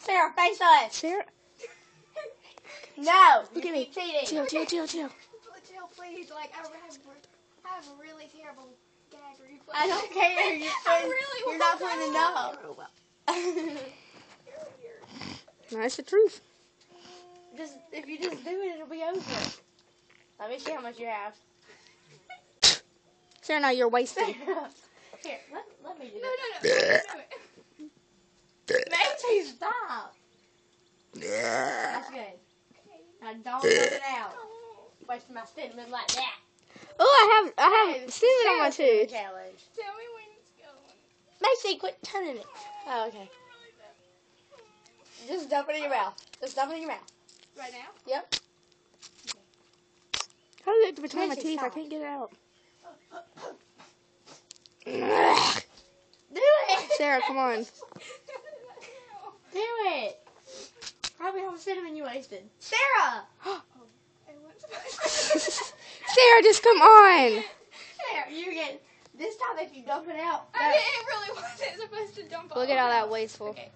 Sarah, face us. Sarah, No. look at you me. keep cheating. Chill. Chill, please. Like, I have a really terrible gag reflex. I don't care. You're not going to know. No, that's the truth. If you just do it, it'll be over. Let me see how much you have. Sarah, now you're wasting. Here, let me do No. it. Do it. Maybe stop. That's good. Now don't rub it out. Wasting my cinnamon like that. Oh, I Hey, have cinnamon on my cinnamon tooth. challenge. Tell me when it's going. Macy, quit turning it. Oh, okay. Just dump it in your mouth. Just dump it in your mouth. Right now? Yep. How is it between my Macy, teeth? I stop. can't get it out. Do it. Sarah, come on. Do it. Probably how much cinnamon you wasted. Sarah. Sarah, just come on. Sarah, you get this time if you dump it out. I didn't really wasn't supposed to dump Look at all that wasteful. Okay.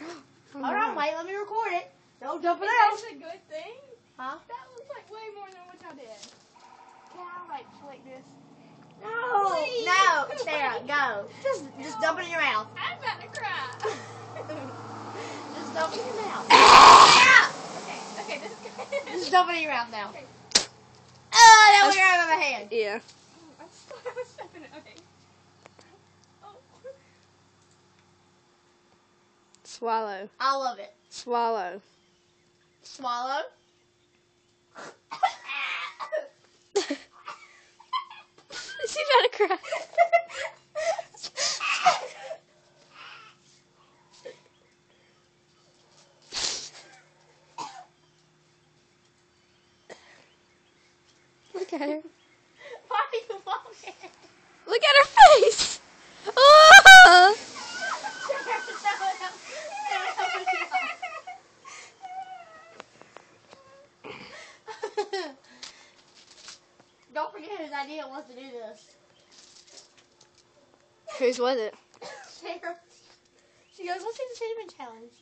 Oh, Hold on, no. wait, let me record it. Don't dump it Is out. that a good thing? Huh? That was like way more than what I did. Can I like flick this? No. Please. No, Sarah, go. Just dump it in your mouth. I'm about to cry. Just dump it in your mouth. Okay, this is good. Just dump it in your mouth now. Okay. Oh, that went right out of my hand. Yeah. I was stepping it. Okay. Oh. Swallow. I love it. Swallow. Swallow. She's about to cry. Look at her. Why are you walking? Look at her face. Oh! Don't forget whose idea it was to do this. Whose was it? Sarah. She goes, let's do the cinnamon challenge.